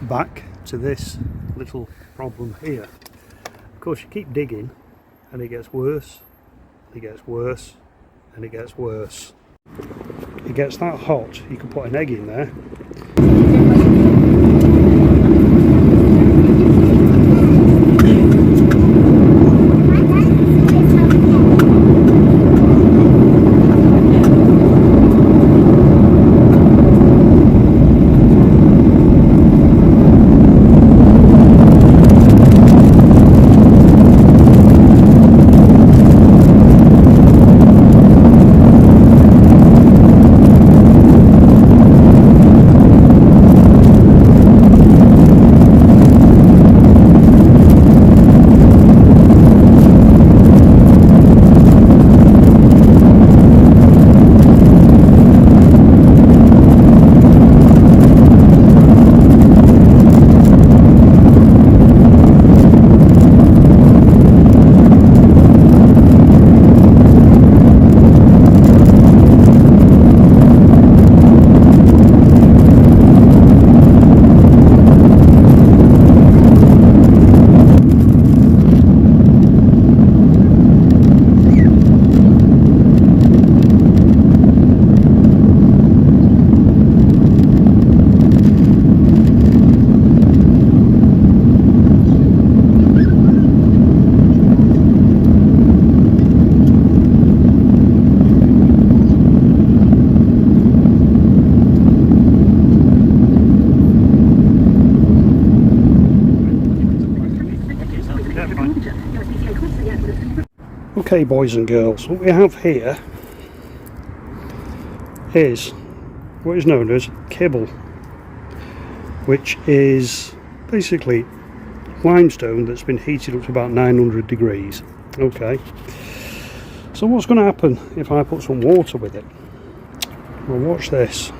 back to this little problem here. Of course, you keep digging and it gets worse, it gets worse, and it gets worse. It gets that hot you can put an egg in there. Okay, boys and girls, what we have here is what is known as kibble, which is basically limestone that's been heated up to about 900 degrees. Okay, so what's going to happen if I put some water with it? Well, watch this.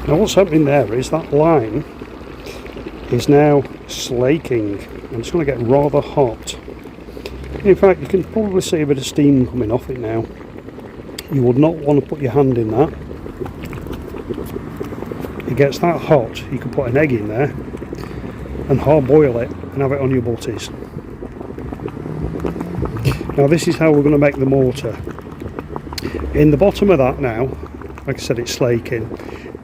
Now what's happening there is that lime is now slaking and it's going to get rather hot. In fact, you can probably see a bit of steam coming off it now. You would not want to put your hand in that. It gets that hot you can put an egg in there and hard boil it and have it on your butties. Now this is how we're going to make the mortar. In the bottom of that now, like I said, it's slaking.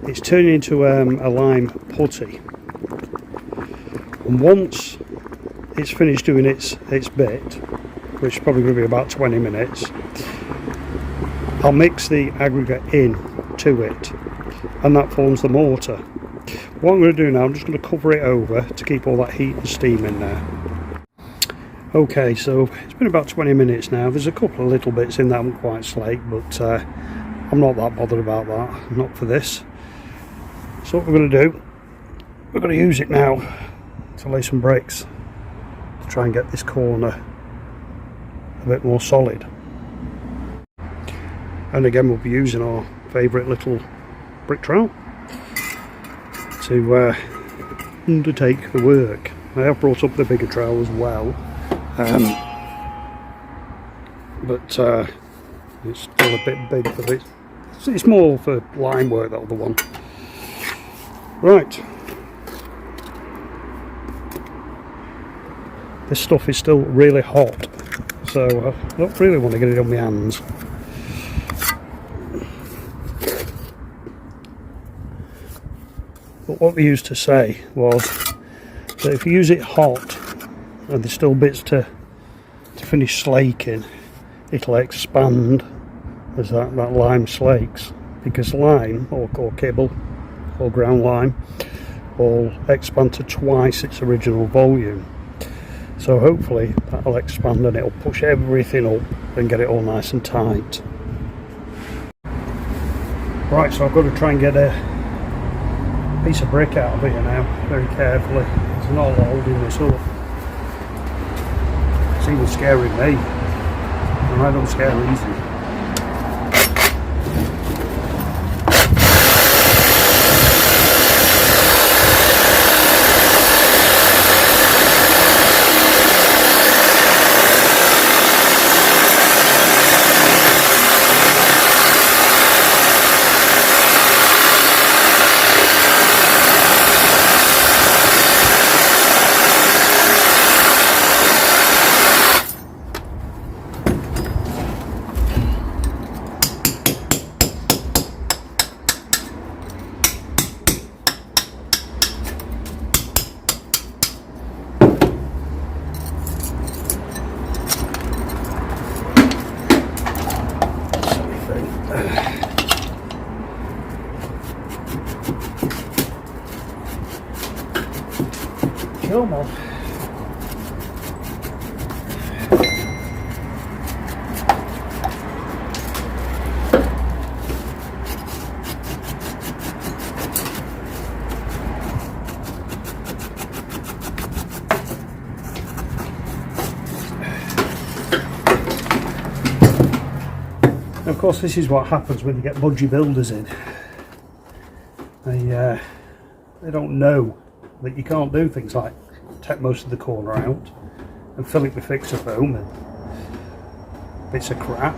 It's turning into a lime putty, and once it's finished doing its bit, which is probably going to be about 20 minutes, I'll mix the aggregate in to it, and that forms the mortar. What I'm going to do now, I'm just going to cover it over to keep all that heat and steam in there. Okay, so it's been about 20 minutes now. There's a couple of little bits in that haven't quite slaked, but I'm not that bothered about that, not for this. So what we're going to do, we're going to use it now to lay some bricks to try and get this corner a bit more solid. And again, we'll be using our favourite little brick trowel to undertake the work. I have brought up the bigger trowel as well, but it's still a bit big for this. It's more for line work, that other one. Right, this stuff is still really hot, so I don't really want to get it on my hands. But what we used to say was that if you use it hot and there's still bits to finish slaking, it'll expand as that lime slakes, because lime or kibble or ground lime will expand to twice its original volume. So hopefully that'll expand and it'll push everything up and get it all nice and tight. Right, so I've got to try and get a piece of brick out of here now, very carefully. There's not a lot holding this up. It's even scaring me, and I don't scare easy. Come on. Of course, this is what happens when you get budgie builders in. They don't know that you can't do things like take most of the corner out and fill it with fixer foam and bits of crap.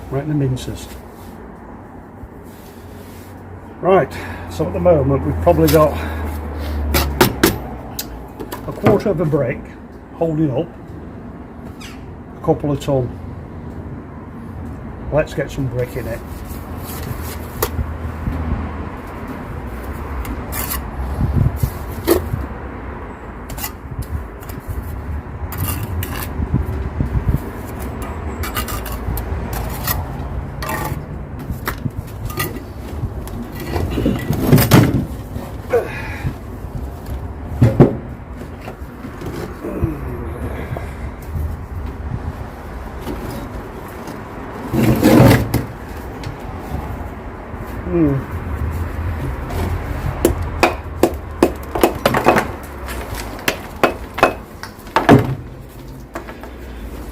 Right in the mincers. Right, so at the moment we've probably got a quarter of a brick holding up a couple of ton. Let's get some brick in it.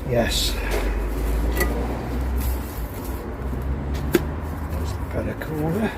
Yes. There's the better corner.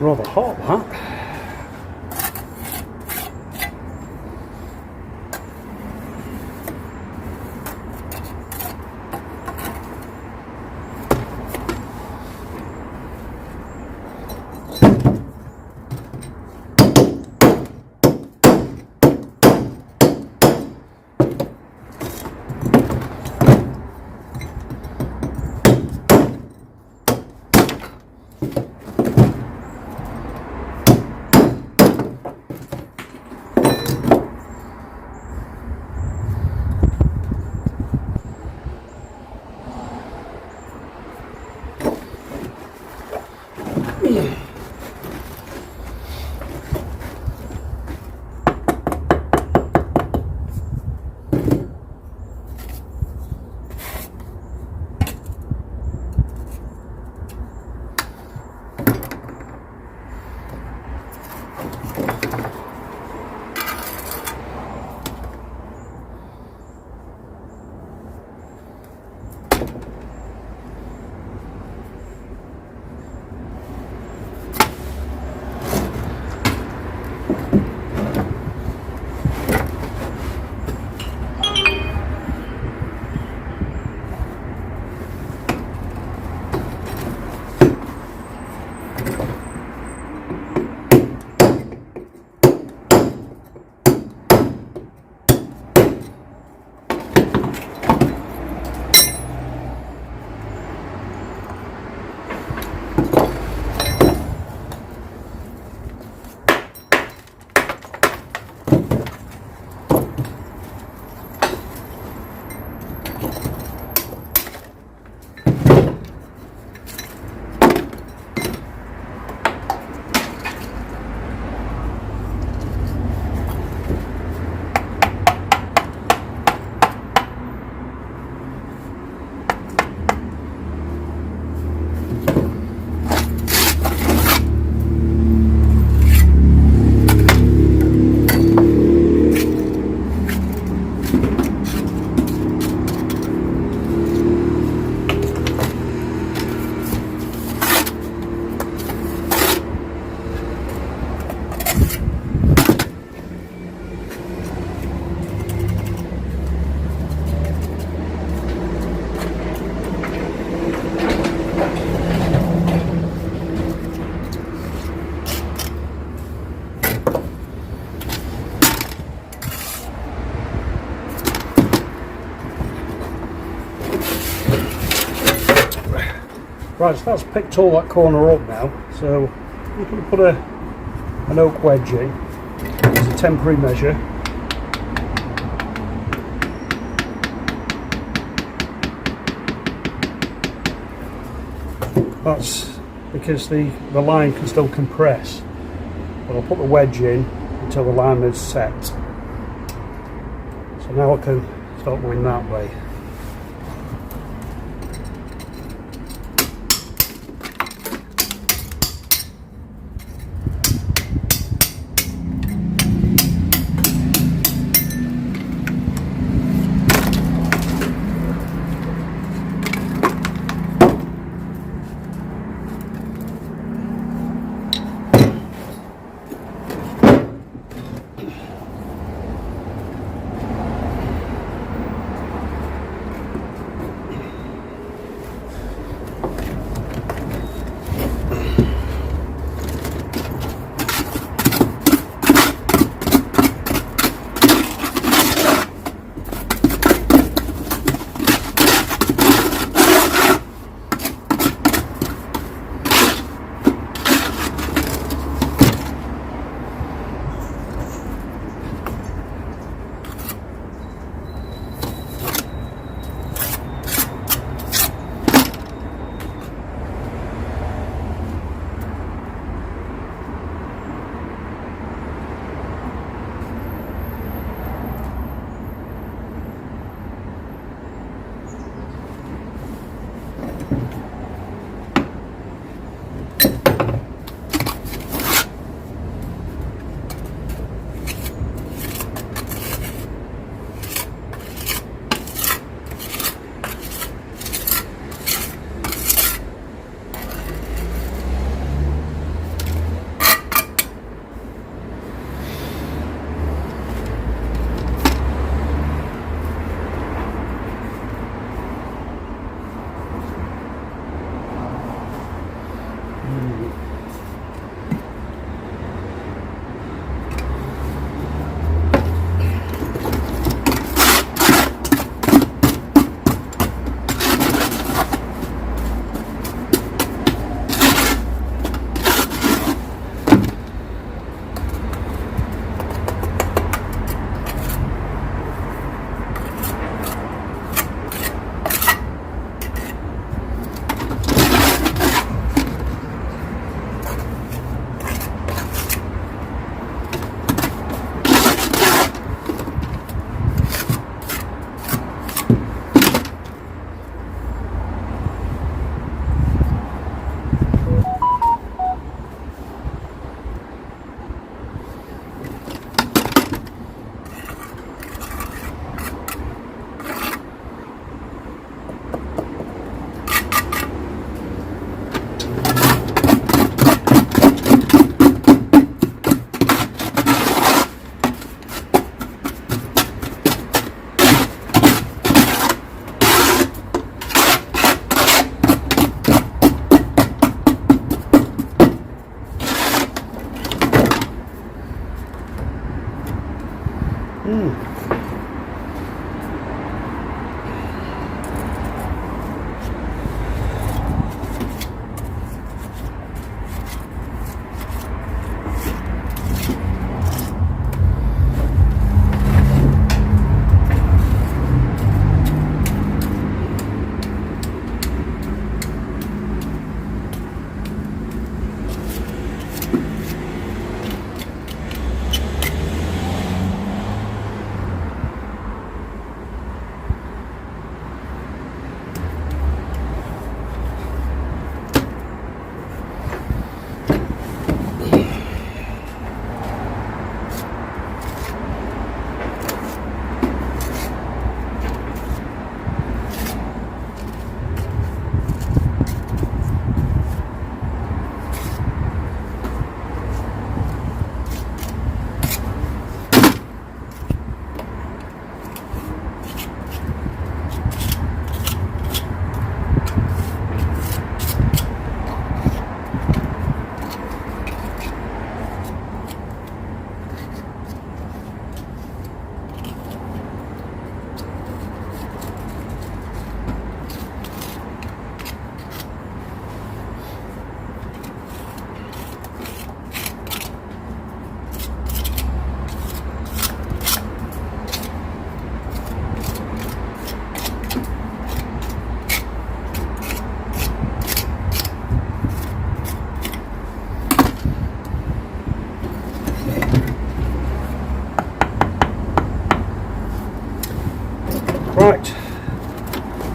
rather hot, that. Right, so that's picked all that corner up now, so I'm going to put an oak wedge in as a temporary measure. That's because the line can still compress, but I'll put the wedge in until the line is set. So now I can start going that way.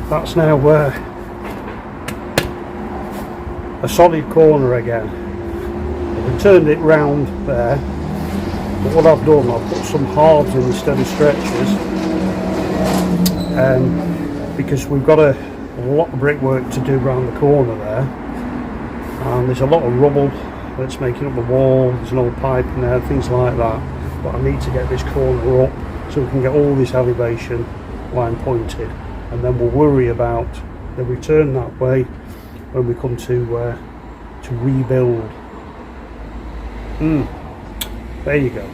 That's now a solid corner again. I've turned it round there, but what I've done, I've put some halves in instead of stretchers, because we've got a lot of brickwork to do around the corner there, and there's a lot of rubble that's making up the wall. There's an old pipe in there, things like that, but I need to get this corner up so we can get all this elevation line pointed, and then we'll worry about the return that way when we come to rebuild. There you go.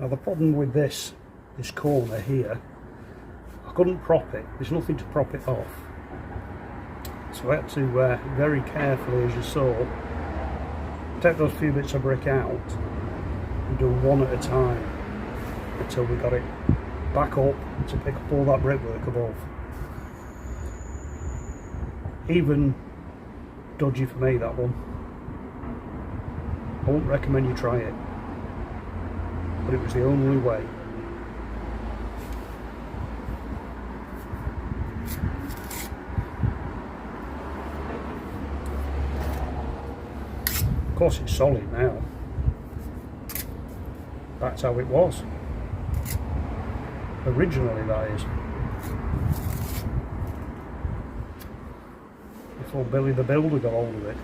Now the problem with this corner here, I couldn't prop it. There's nothing to prop it off, so I had to very carefully, as you saw, take those few bits of brick out and do one at a time until we got it back up to pick up all that brickwork above. Even dodgy for me, that one. I wouldn't recommend you try it, but it was the only way. Of course it's solid now. That's how it was. Originally, that is. Before Billy the Builder got hold of it.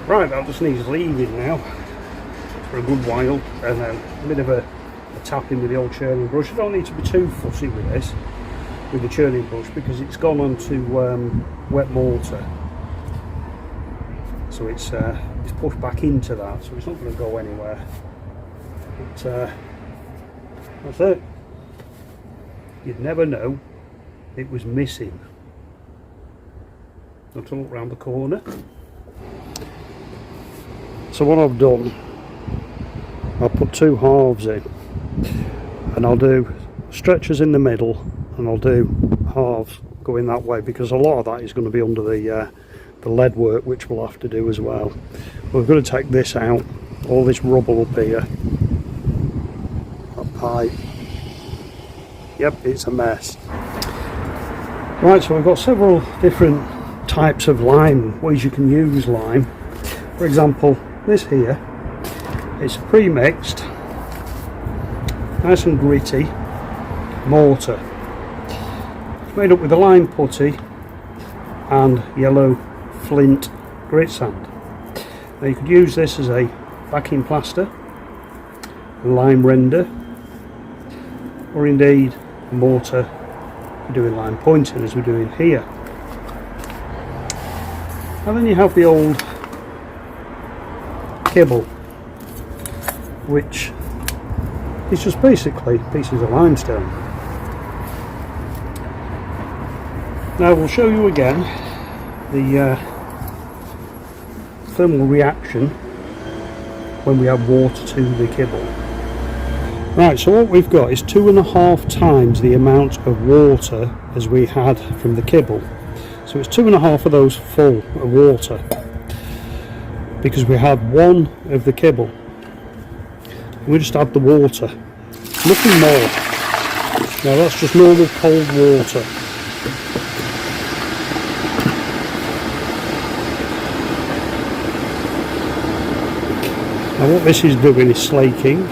Right, that just needs leaving now for a good while, and then a bit of a tapping with the old churning brush. You don't need to be too fussy with this, with the churning brush, because it's gone onto wet mortar, so it's pushed back into that, so it's not going to go anywhere. But that's it. You'd never know it was missing. Got to look round the corner. So what I've done, I'll put two halves in, and I'll do stretchers in the middle, and I'll do halves going that way, because a lot of that is going to be under the lead work, which we'll have to do as well. We're going to take this out, all this rubble up here, that pipe. Yep, it's a mess. Right, so I've got several different types of lime, ways you can use lime. For example, this here, it's a pre-mixed, nice and gritty mortar. It's made up with a lime putty and yellow flint grit sand. Now you could use this as a backing plaster, a lime render, or indeed a mortar for doing lime pointing, as we're doing here. And then you have the old kibble, which is just basically pieces of limestone. Now we'll show you again the thermal reaction when we add water to the kibble. Right, so what we've got is 2.5 times the amount of water as we had from the kibble. So it's 2.5 of those full of water, because we had one of the kibble. We just add the water, nothing more. Now that's just normal cold water. Now what this is doing is slaking,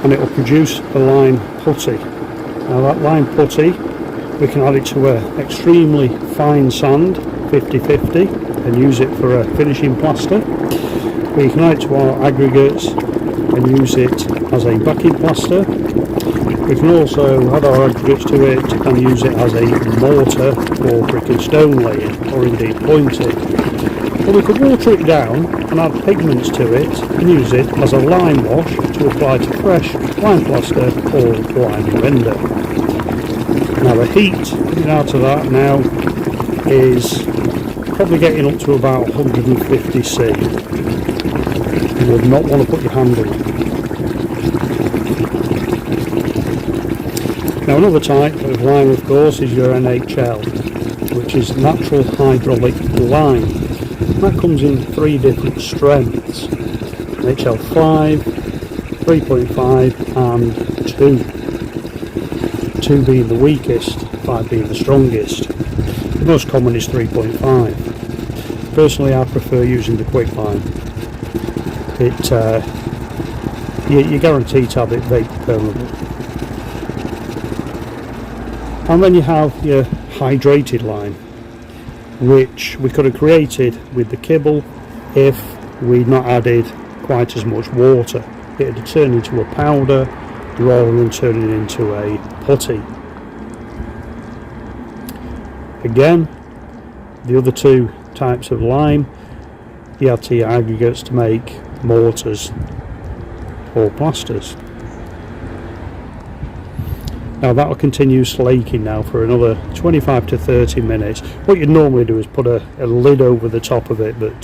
and it will produce a lime putty. Now that lime putty, we can add it to an extremely fine sand, 50-50, and use it for a finishing plaster. We can add it to our aggregates and use it as a backing plaster. We can also add our aggregates to it and use it as a mortar for brick and stone laying, or indeed pointing. Or we could water it down and add pigments to it and use it as a lime wash to apply to fresh lime plaster or lime render. Now the heat coming out of that now is probably getting up to about 150 C. You would not want to put your hand on it. Now another type of lime, of course, is your NHL, which is natural hydraulic lime. That comes in 3 different strengths: HL5, 3.5 and 2. 2 being the weakest, 5 being the strongest. The most common is 3.5. Personally, I prefer using the quicklime. You're guaranteed to have it vapor permanently. And then you have your hydrated lime, which we could have created with the kibble if we'd not added quite as much water. It would turn into a powder rather than turning into a putty. Again, the other 2 types of lime, you add to your aggregates to make mortars or plasters. Now that will continue slaking now for another 25 to 30 minutes. What you'd normally do is put a lid over the top of it, but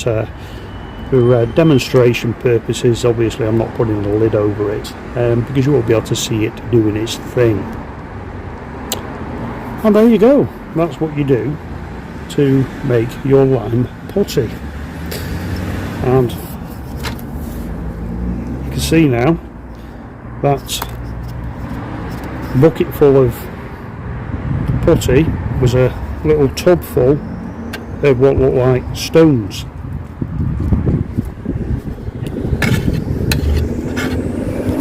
for demonstration purposes, obviously I'm not putting a lid over it, because you won't be able to see it doing its thing. And there you go, that's what you do to make your lime putty. And you can see now that bucket full of putty was a little tub full of what looked like stones.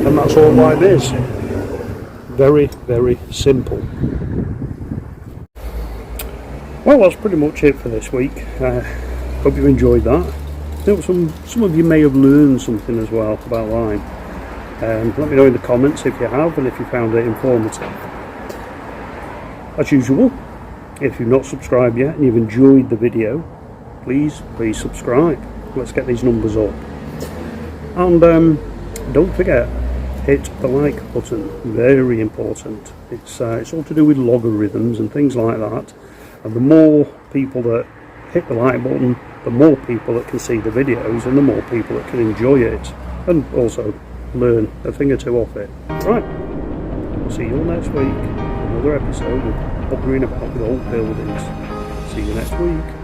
And that's all lime is. Very, very simple. Well, that's pretty much it for this week. Hope you enjoyed that. I think some of you may have learned something as well about lime. Let me know in the comments if you have, and if you found it informative. As usual, if you've not subscribed yet and you've enjoyed the video, please subscribe. Let's get these numbers up. And don't forget, hit the like button, very important. It's all to do with logarithms and things like that, and the more people that hit the like button, the more people that can see the videos and the more people that can enjoy it and also learn a thing or two off it. Right, see you all next week for another episode of buggering about with old buildings. See you next week.